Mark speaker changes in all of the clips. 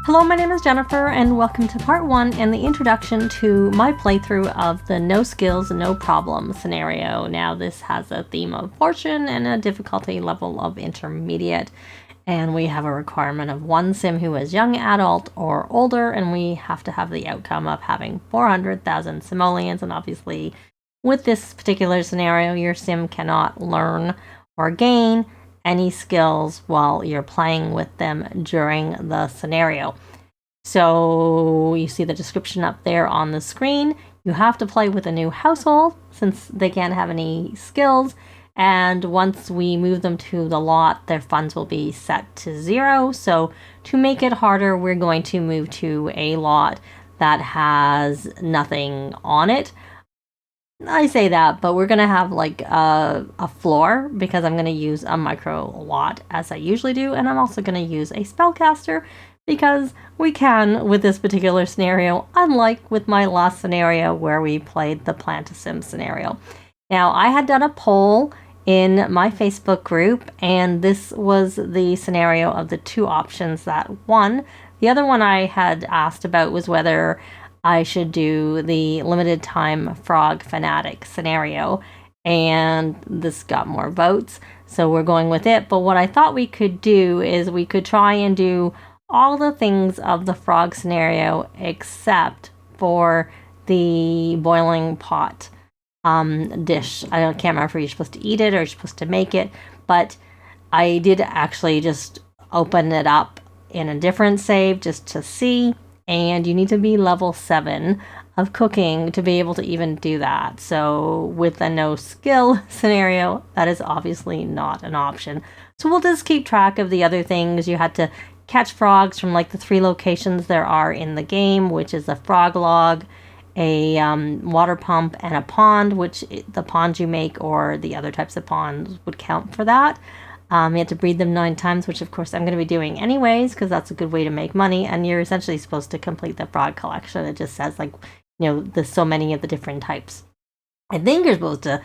Speaker 1: Hello, my name is Jennifer and welcome to part 1 and the introduction to my playthrough of the no skills, no problem scenario. Now this has a theme of fortune and a difficulty level of intermediate, and we have a requirement of one sim who is young adult or older, and we have to have the outcome of having 400,000 simoleons. And obviously with this particular scenario, your sim cannot learn or gain any skills while you're playing with them during the scenario. So you see the description up there on the screen. You have to play with a new household since they can't have any skills, and once we move them to the lot, their funds will be set to 0. So to make it harder, we're going to move to a lot that has nothing on it. I say that, but we're going to have like a floor because I'm going to use a micro lot as I usually do. And I'm also going to use a spellcaster because we can with this particular scenario, unlike with my last scenario where we played the Plant-A-Sim scenario. Now, I had done a poll in my Facebook group, and this was the scenario of the two options that won. The other one I had asked about was whether I should do the limited time frog fanatic scenario, and this got more votes, so we're going with it. But what I thought we could do is we could try and do all the things of the frog scenario except for the boiling pot dish. I can't remember if you're supposed to eat it or you're supposed to make it, but I did actually just open it up in a different save just to see. And you need to be level 7 of cooking to be able to even do that. So with a no skill scenario, that is obviously not an option. So we'll just keep track of the other things. You had to catch frogs from like the 3 locations there are in the game, which is a frog log, a water pump, and a pond, which the ponds you make or the other types of ponds would count for that. You have to breed them 9 times, which of course I'm going to be doing anyways, because that's a good way to make money. And you're essentially supposed to complete the frog collection. It just says like, you know, there's so many of the different types. I think you're supposed to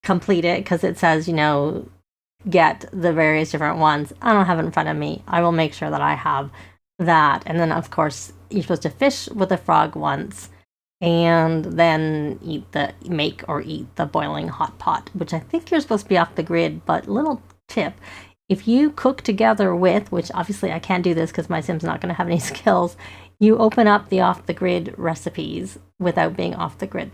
Speaker 1: complete it because it says, you know, get the various different ones. I don't have it in front of me. I will make sure that I have that. And then of course you're supposed to fish with a frog once, and then make or eat the boiling hot pot, which I think you're supposed to be off the grid. But little tip, if you cook together with, which obviously I can't do this because my sim's not going to have any skills, you open up the off the grid recipes without being off the grid.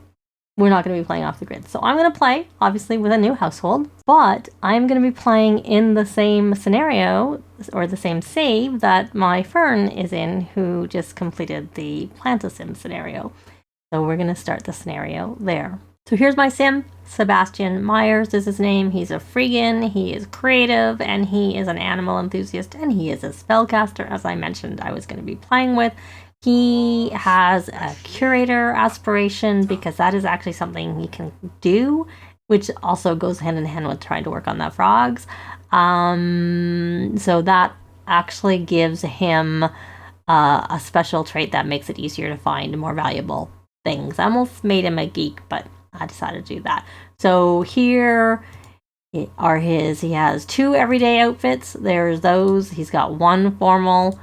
Speaker 1: We're not going to be playing off the grid. So I'm going to play, obviously, with a new household, but I'm going to be playing in the same scenario or the same save that my Fern is in, who just completed the Plant-A-Sim scenario. So we're going to start the scenario there. So here's my sim. Sebastian Myers is his name. He's a freegan, he is creative, and he is an animal enthusiast, and he is a spellcaster, as I mentioned I was going to be playing with. He has a curator aspiration because that is actually something he can do, which also goes hand in hand with trying to work on the frogs. So that actually gives him a special trait that makes it easier to find more valuable things. I almost made him a geek, but I decided to do that. So here are he has 2 everyday outfits. There's those. He's got 1 formal.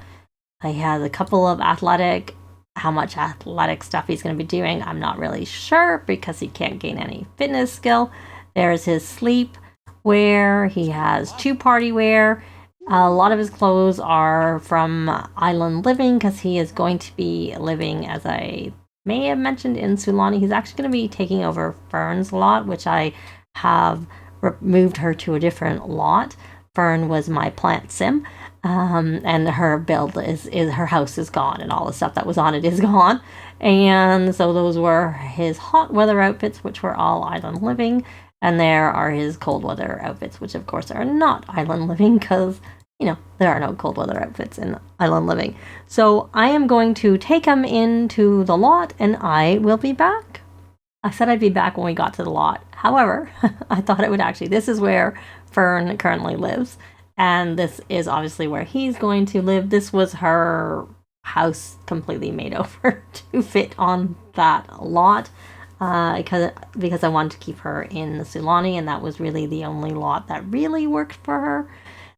Speaker 1: He has a couple of athletic. How much athletic stuff he's going to be doing, I'm not really sure because he can't gain any fitness skill. There's his sleep wear. He has 2 party wear. A lot of his clothes are from island living because he is going to be living, as I may have mentioned, in Sulani. He's actually going to be taking over Fern's lot, which I have moved her to a different lot. Fern was my plant sim, and her build is her house is gone, and all the stuff that was on it is gone. And so those were his hot weather outfits, which were all island living, and there are his cold weather outfits, which of course are not island living because, you know, there are no cold weather outfits in island living. So I am going to take him into the lot and I will be back. I said I'd be back when we got to the lot. However, I thought it would actually, this is where Fern currently lives. And this is obviously where he's going to live. This was her house completely made over to fit on that lot. Because I wanted to keep her in the Sulani, and that was really the only lot that really worked for her.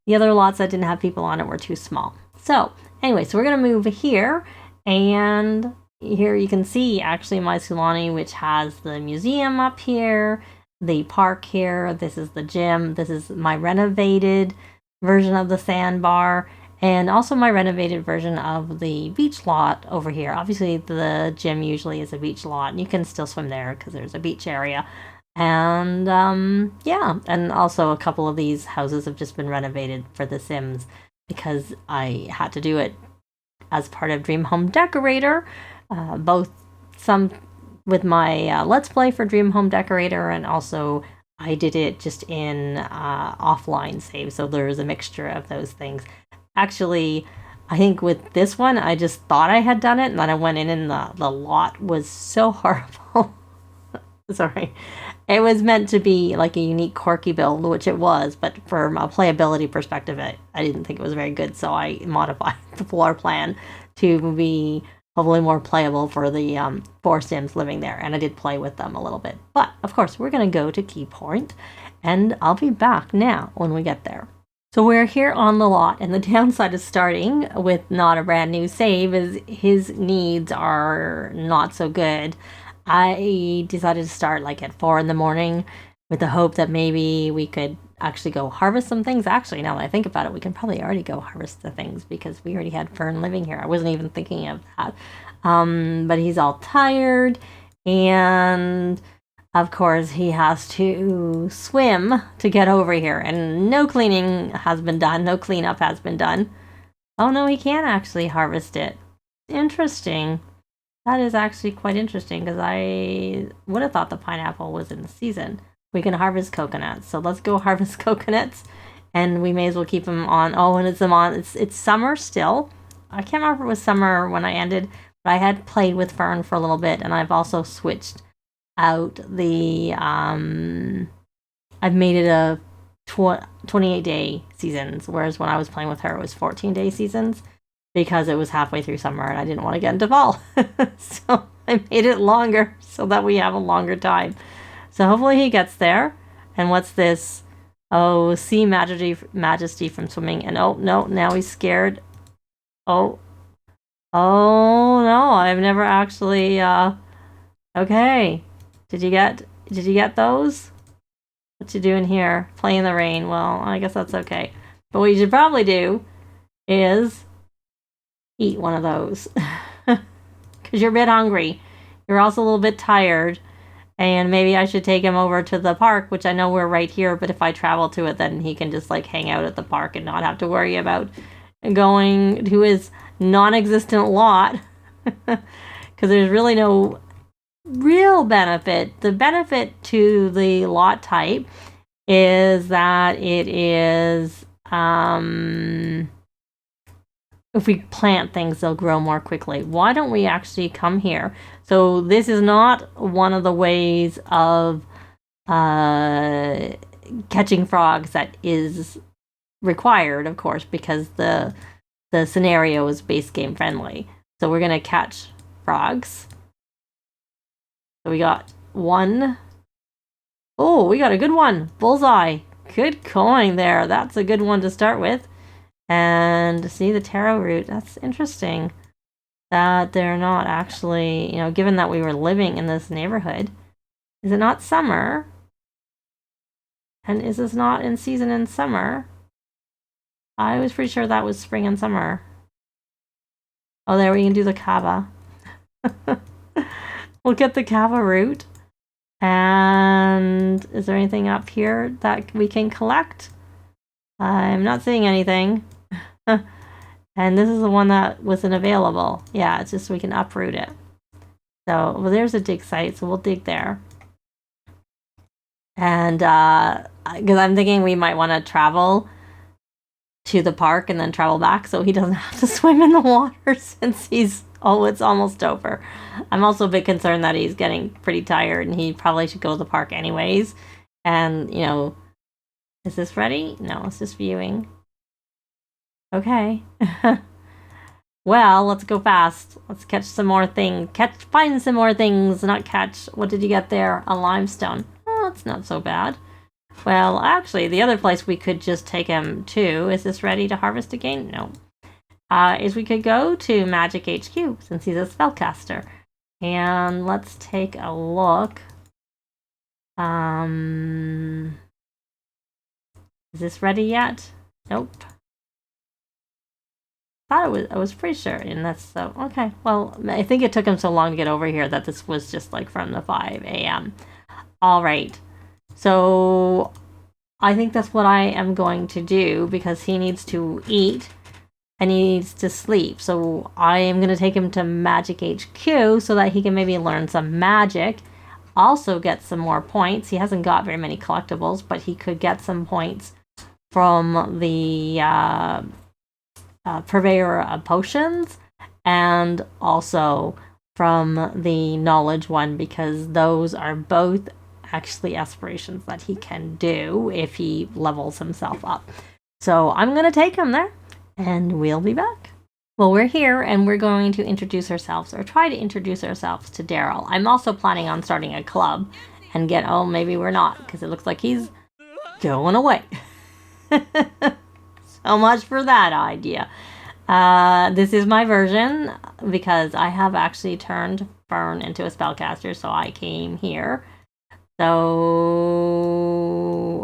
Speaker 1: The other lots that didn't have people on it were too small. So anyway, so we're going to move here, and here you can see actually my Sulani, which has the museum up here, the park here, this is the gym, this is my renovated version of the sandbar, and also my renovated version of the beach lot over here. Obviously the gym usually is a beach lot, and you can still swim there because there's a beach area. And yeah, and also a couple of these houses have just been renovated for The Sims because I had to do it as part of Dream Home Decorator, both some with my Let's Play for Dream Home Decorator, and also I did it just in offline save, so there's a mixture of those things. Actually, I think with this one, I just thought I had done it, and then I went in and the lot was so horrible. Sorry. It was meant to be like a unique, quirky build, which it was, but from a playability perspective, I didn't think it was very good, so I modified the floor plan to be hopefully more playable for the 4 Sims living there, and I did play with them a little bit. But, of course, we're going to go to Key Point, and I'll be back now when we get there. So we're here on the lot, and the downside of starting with not a brand new save is his needs are not so good. I decided to start like at 4 in the morning with the hope that maybe we could actually go harvest some things. Actually, now that I think about it, we can probably already go harvest the things because we already had Fern living here. I wasn't even thinking of that. But he's all tired, and of course he has to swim to get over here, and no cleaning has been done, no cleanup has been done. Oh no, he can't actually harvest it. Interesting. That is actually quite interesting because I would have thought the pineapple was in the season. We can harvest coconuts, so let's go harvest coconuts, and we may as well keep them on. Oh, and it's summer still. I can't remember if it was summer when I ended, but I had played with Fern for a little bit, and I've also switched out the I've made it a 28-day seasons, whereas when I was playing with her, it was 14-day seasons, because it was halfway through summer and I didn't want to get into fall. So I made it longer so that we have a longer time. So hopefully he gets there. And what's this? Oh, sea majesty from swimming. And oh, no, now he's scared. Oh. Oh, no, I've never actually, okay. Did you get those? What you doing here? Play in the rain. Well, I guess that's okay. But what you should probably do is eat one of those because you're a bit hungry. You're also a little bit tired, and maybe I should take him over to the park, which I know we're right here, but if I travel to it, then he can just like hang out at the park and not have to worry about going to his non-existent lot because there's really no real benefit. The benefit to the lot type is that it is if we plant things, they'll grow more quickly. Why don't we actually come here? So this is not one of the ways of catching frogs that is required, of course, because the scenario is base game friendly. So we're gonna catch frogs. So we got one. Oh, we got a good one. Bullseye. Good coin there. That's a good one to start with. And see the taro root. That's interesting that they're not actually, given that we were living in this neighborhood. Is it not summer? And is this not in season in summer? I was pretty sure that was spring and summer. Oh, there we can do the kava. We'll get the kava root. And is there anything up here that we can collect? I'm not seeing anything. And this is the one that wasn't available. Yeah, it's just we can uproot it. So, well, there's a dig site, so we'll dig there. And because I'm thinking we might want to travel to the park and then travel back so he doesn't have to swim in the water since it's almost over. I'm also a bit concerned that he's getting pretty tired and he probably should go to the park anyways. And, is this ready? No, it's just viewing. Okay. Well, let's go fast. Let's catch some more things. Find some more things, not catch. What did you get there? A limestone. Oh, that's not so bad. Well, actually, the other place we could just take him to. Is this ready to harvest again? No. is we could go to Magic HQ since he's a spellcaster. And let's take a look. Is this ready yet? Nope. I was pretty sure, and that's so okay. Well, I think it took him so long to get over here that this was just like from the 5 a.m. All right, so I think that's what I am going to do because he needs to eat and he needs to sleep. So I am going to take him to Magic HQ so that he can maybe learn some magic, also get some more points. He hasn't got very many collectibles, but he could get some points from the purveyor of potions and also from the knowledge one, because those are both actually aspirations that he can do if he levels himself up. So I'm going to take him there and we'll be back. Well, we're here and we're going to introduce ourselves, or try to introduce ourselves to Daryl. I'm also planning on starting a club and maybe we're not, because it looks like he's going away. So much for that idea. This is my version because I have actually turned Fern into a spellcaster, so I came here. So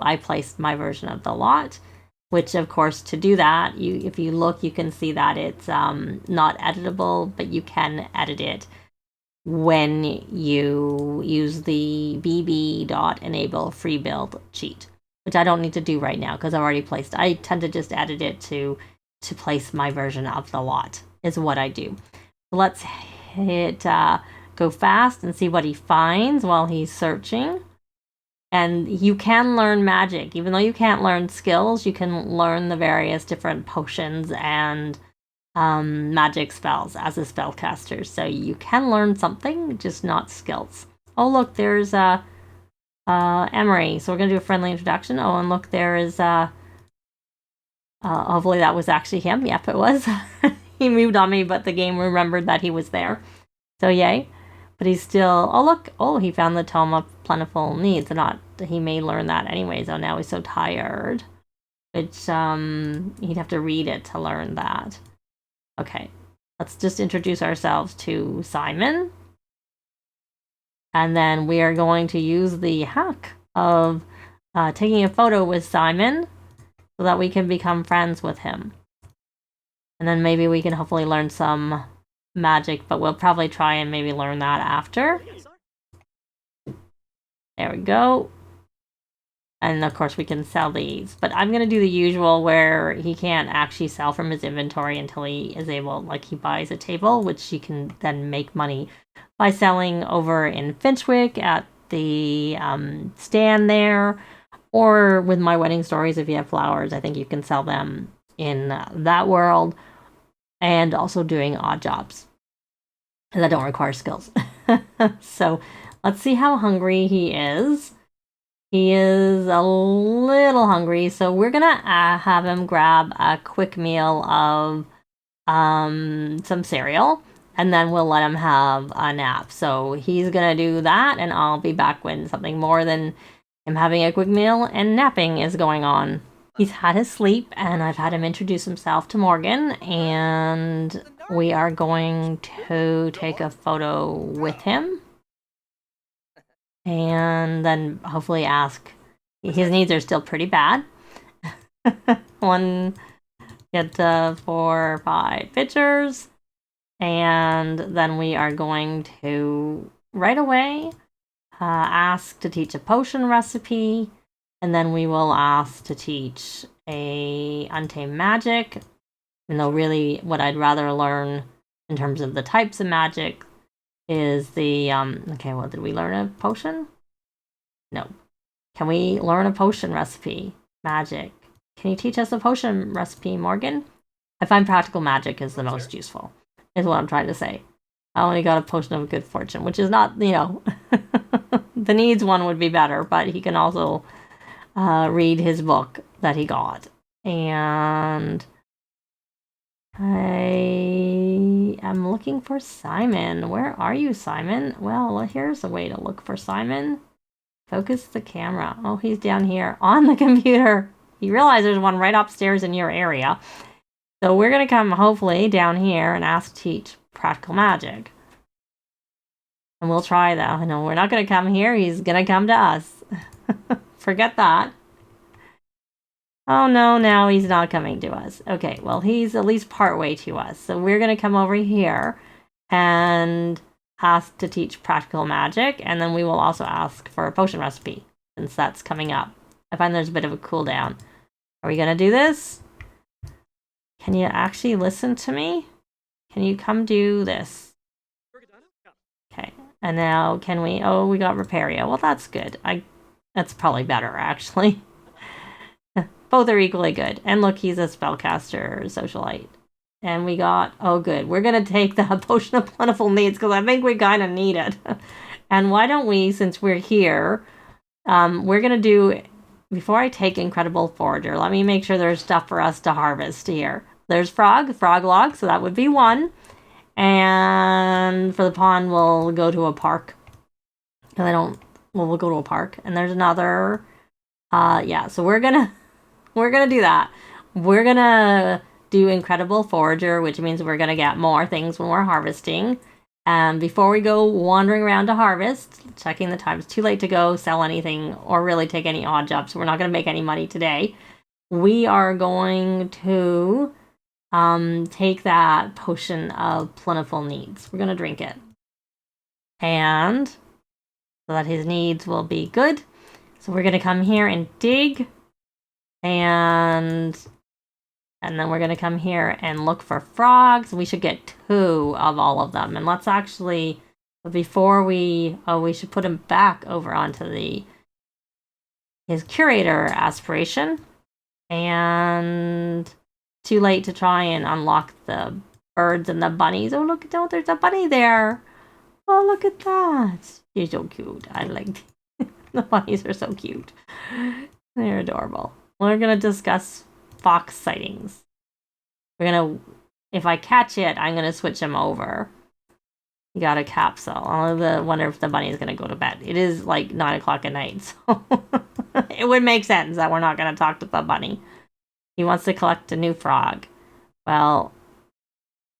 Speaker 1: I placed my version of the lot, which of course to do that, if you look, you can see that it's not editable, but you can edit it when you use the bb.enable free build cheat, which I don't need to do right now because I've already placed. I tend to just edit it to place my version of the lot is what I do. So let's hit go fast and see what he finds while he's searching. And you can learn magic. Even though you can't learn skills, you can learn the various different potions and magic spells as a spellcaster. So you can learn something, just not skills. Oh, look, there's Emery. So we're going to do a friendly introduction. Oh, and look, there is... hopefully that was actually him. Yep, it was. He moved on me, but the game remembered that he was there. So yay. But he's still... Oh, look. Oh, he found the Tome of Plentiful Needs. He may learn that anyways. Oh, now he's so tired. Which, he'd have to read it to learn that. Okay. Let's just introduce ourselves to Simon. And then we are going to use the hack of taking a photo with Simon so that we can become friends with him. And then maybe we can hopefully learn some magic, but we'll probably try and maybe learn that after. There we go. And of course we can sell these, but I'm going to do the usual where he can't actually sell from his inventory until he is able, like he buys a table, which he can then make money by selling over in Finchwick at the stand there, or with My Wedding Stories, if you have flowers, I think you can sell them in that world, and also doing odd jobs that don't require skills. So let's see how hungry he is. He is a little hungry, so we're gonna have him grab a quick meal of some cereal, and then we'll let him have a nap. So he's gonna do that, and I'll be back when something more than him having a quick meal and napping is going on. He's had his sleep, and I've had him introduce himself to Morgan, and we are going to take a photo with him. And then hopefully ask. His needs are still pretty bad. 4 or 5 pictures. And then we are going to right away ask to teach a potion recipe. And then we will ask to teach a Untamed Magic. Even though really what I'd rather learn in terms of the types of magic is the, okay, well, did we learn a potion? No. Can we learn a potion recipe? Magic. Can you teach us a potion recipe, Morgan? I find practical magic is the most useful, is what I'm trying to say. I only got a potion of good fortune, which is not, the needs one would be better, but he can also read his book that he got. And I am looking for Simon. Where are you, Simon? Well, here's a way to look for Simon. Focus the camera. Oh, he's down here on the computer. You realize there's one right upstairs in your area. So we're going to come, hopefully, down here and ask teach practical magic. And we'll try that. No, we're not going to come here. He's going to come to us. Forget that. Oh, no, now he's not coming to us. Okay, well, he's at least partway to us. So we're going to come over here and ask to teach practical magic. And then we will also ask for a potion recipe, since that's coming up. I find there's a bit of a cooldown. Are we going to do this? Can you actually listen to me? Can you come do this? Okay, and now can we... Oh, we got Reparia. Well, that's good. That's probably better, actually. Both are equally good. And look, he's a spellcaster socialite. And we got... Oh, good. We're going to take the Potion of Plentiful Needs, because I think we kind of need it. And why don't we, since we're here, we're going to do... Before I take Incredible Forager, let me make sure there's stuff for us to harvest here. There's frog log, so that would be 1. And for the pond, we'll go to a park. Well, we'll go to a park. And there's another, yeah, so we're gonna do that. We're gonna do Incredible Forager, which means we're gonna get more things when we're harvesting. Before we go wandering around to harvest, checking the time, it's too late to go sell anything or really take any odd jobs. So we're not gonna make any money today. We are going to take that Potion of Plentiful Needs. We're going to drink it. And so that his needs will be good. So we're going to come here and dig. And then we're going to come here and look for frogs. We should get 2 of all of them. And let's actually, before we should put him back over onto his curator aspiration. And... Too late to try and unlock the birds and the bunnies. Oh, look, there's a bunny there. Oh, look at that. You're so cute. I like the bunnies are so cute. They're adorable. We're going to discuss fox sightings. If I catch it, I'm going to switch him over. You got a capsule. I wonder if the bunny is going to go to bed. It is like 9 o'clock at night, so it would make sense that we're not going to talk to the bunny. He wants to collect a new frog. Well,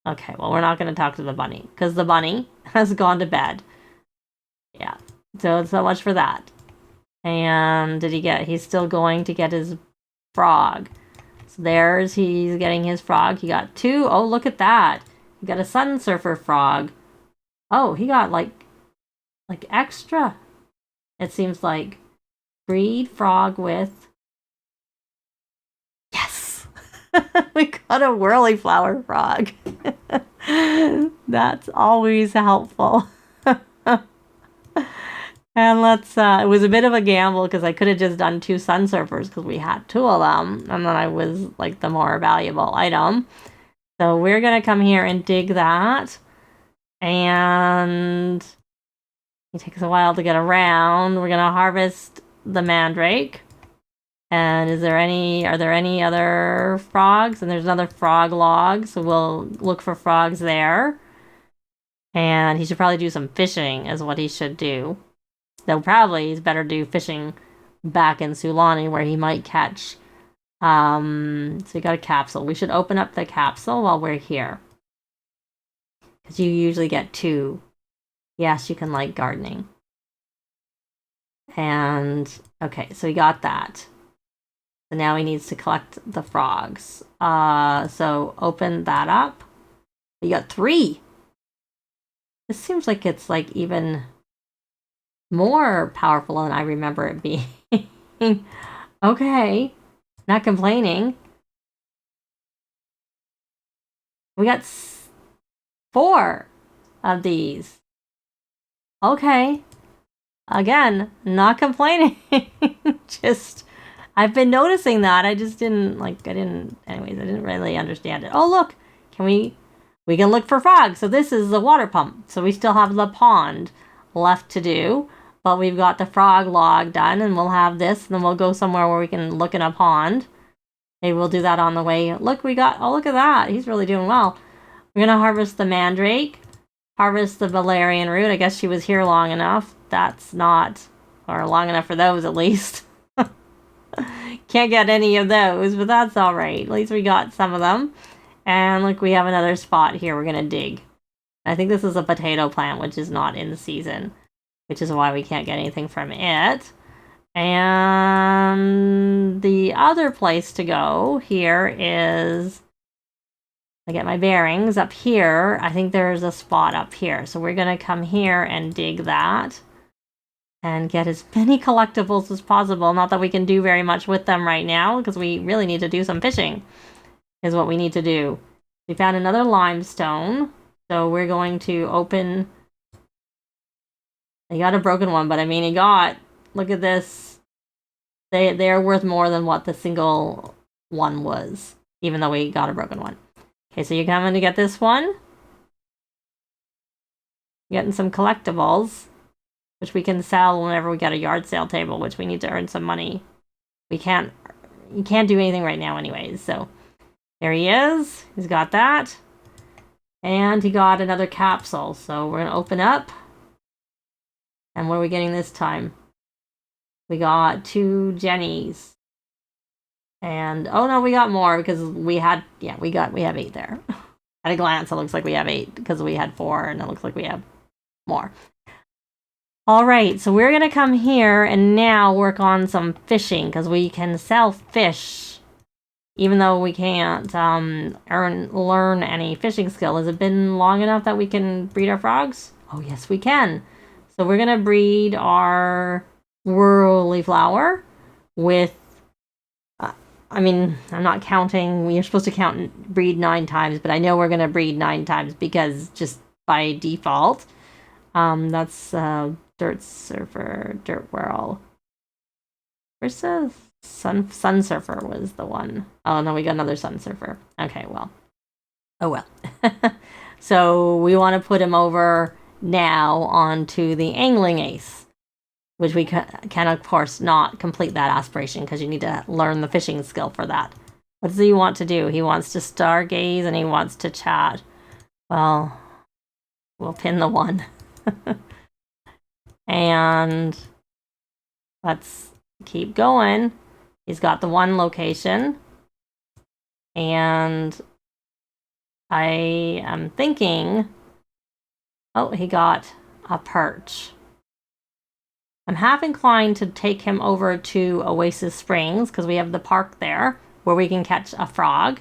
Speaker 1: okay, well, we're not going to talk to the bunny, because the bunny has gone to bed. Yeah, so much for that. And he's still going to get his frog. So he's getting his frog. He got 2. Oh, look at that. He got a sun surfer frog. Oh, he got like extra. It seems like breed frog with... We got a whirly flower frog. That's always helpful. And it was a bit of a gamble because I could have just done 2 sun surfers because we had 2 of them. And then I was like the more valuable item. So we're going to come here and dig that. And it takes a while to get around. We're going to harvest the mandrake. And are there any other frogs? And there's another frog log, so we'll look for frogs there. And he should probably do some fishing, is what he should do. Though probably he's better do fishing back in Sulani, where he might catch. So you got a capsule. We should open up the capsule while we're here. Because you usually get 2. Yes, you can like gardening. And, okay, so we got that. So now he needs to collect the frogs. So open that up. You got 3. This seems like it's like even more powerful than I remember it being. Okay, not complaining. We got 4 of these. Okay. Again, not complaining. Just... I've been noticing that. I just didn't, I didn't really understand it. Oh, look, we can look for frogs. So this is the water pump. So we still have the pond left to do, but we've got the frog log done, and we'll have this, and then we'll go somewhere where we can look in a pond. Maybe we'll do that on the way. Look, look at that. He's really doing well. We're going to harvest the mandrake, harvest the valerian root. I guess she was here long enough. That's not, or long enough for those at least. Can't get any of those, but that's all right. At least we got some of them. And look, we have another spot here we're gonna dig. I think this is a potato plant, which is not in season, which is why we can't get anything from it. And the other place to go here is, I get my bearings up here. I think there's a spot up here. So we're going to come here and dig that and get as many collectibles as possible. Not that we can do very much with them right now because we really need to do some fishing is what we need to do. We found another limestone. So we're going to open. I got a broken one, but I mean, he got, look at this. They're worth more than what the single one was, even though we got a broken one. Okay, so you're coming to get this one. Getting some collectibles, which we can sell whenever we get a yard sale table, which we need to earn some money. You can't do anything right now anyways, so there he is. He's got that. And he got another capsule, so we're gonna open up. And what are we getting this time? We got 2 Jennies. And, oh no, we got more because we had, yeah, we have 8 there. At a glance, it looks like we have 8 because we had 4 and it looks like we have more. All right, so we're going to come here and now work on some fishing because we can sell fish even though we can't learn any fishing skill. Has it been long enough that we can breed our frogs? Oh, yes, we can. So we're going to breed our whirly flower with, I mean, I'm not counting. We're supposed to count and breed 9 times, but I know we're going to breed 9 times because just by default. That's Dirt Surfer, Dirt Whirl. Where's the Sun Surfer was the one. Oh, no, we got another Sun Surfer. Okay, well. Oh, well. So we want to put him over now onto the Angling Ace, which we can, of course, not complete that aspiration because you need to learn the fishing skill for that. What does he want to do? He wants to stargaze and he wants to chat. Well, we'll pin the 1. And let's keep going. He's got the 1 location. And I am thinking, oh, he got a perch. I'm half inclined to take him over to Oasis Springs because we have the park there where we can catch a frog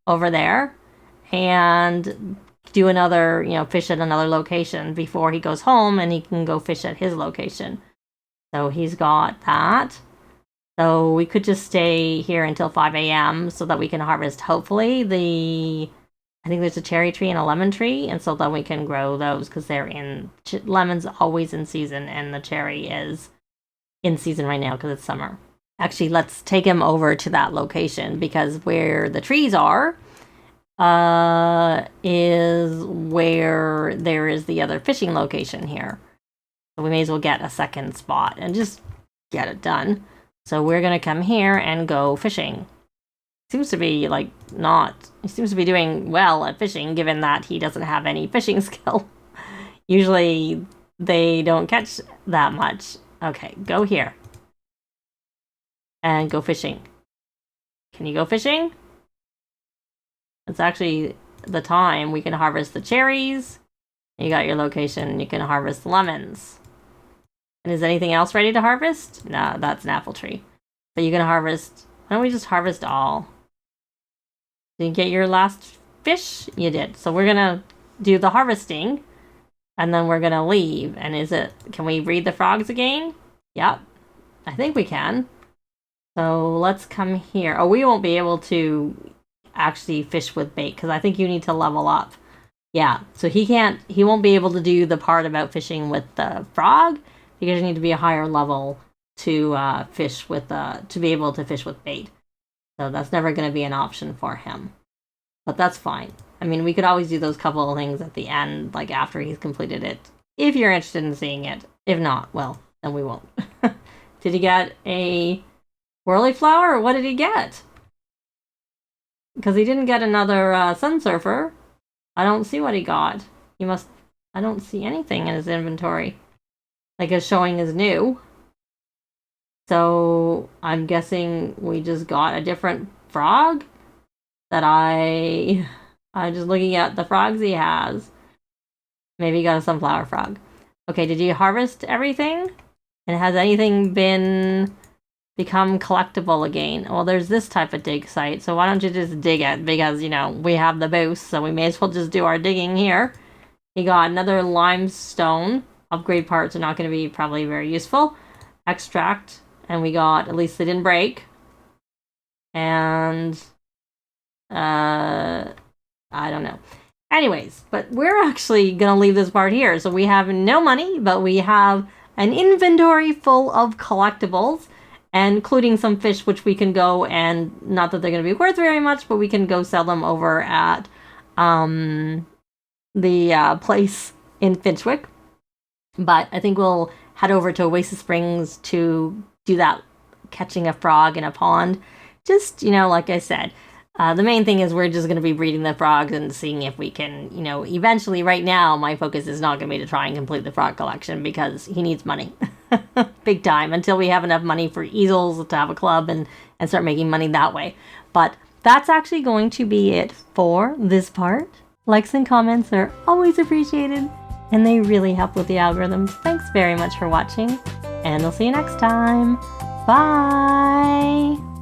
Speaker 1: over there and do another, fish at another location before he goes home and he can go fish at his location. So he's got that. So we could just stay here until 5 a.m. so that we can harvest, hopefully, I think there's a cherry tree and a lemon tree, and so then we can grow those because they're in, lemon's always in season and the cherry is in season right now because it's summer. Actually, let's take him over to that location because where the trees are is where there is the other fishing location here. So we may as well get a second spot and just get it done. So we're going to come here and go fishing. Seems to be he seems to be doing well at fishing given that he doesn't have any fishing skill. Usually they don't catch that much. Okay, go here. And go fishing. Can you go fishing? It's actually the time we can harvest the cherries. You got your location, you can harvest lemons. And is anything else ready to harvest? No, that's an apple tree. So you can harvest, why don't we just harvest all? Did you get your last fish? You did. So we're gonna do the harvesting and then we're gonna leave. And can we breed the frogs again? Yep, I think we can. So let's come here. Oh, we won't be able to actually fish with bait because I think you need to level up. Yeah, so he won't be able to do the part about fishing with the frog because you need to be a higher level to fish with to be able to fish with bait. So that's never going to be an option for him. But that's fine. I mean, we could always do those couple of things at the end, like after he's completed it, if you're interested in seeing it. If not, well, then we won't. Did he get a whirly flower or what did he get? Because he didn't get another Sun Surfer. I don't see what he got. I don't see anything in his inventory. Like it's showing as new. So I'm guessing we just got a different frog that I I'm just looking at the frogs he has. Maybe he got a sunflower frog. Okay, did you harvest everything? And has anything become collectible again? Well, there's this type of dig site, so why don't you just dig it? Because, you know, we have the boost, so we may as well just do our digging here. He got another limestone. Upgrade parts are not going to be probably very useful. Extract. And we got, at least they didn't break. And, I don't know. Anyways, but we're actually going to leave this part here. So we have no money, but we have an inventory full of collectibles, including some fish, which we can go and, not that they're going to be worth very much, but we can go sell them over at the place in Finchwick. But I think we'll head over to Oasis Springs to do that, catching a frog in a pond. Just, you know, like I said, the main thing is we're just going to be breeding the frogs and seeing if we can, you know, eventually. Right now, my focus is not going to be to try and complete the frog collection because he needs money. Big time, until we have enough money for easels to have a club and start making money that way. But that's actually going to be it for this part. Likes and comments are always appreciated, and they really help with the algorithms. Thanks very much for watching, and I'll see you next time. Bye!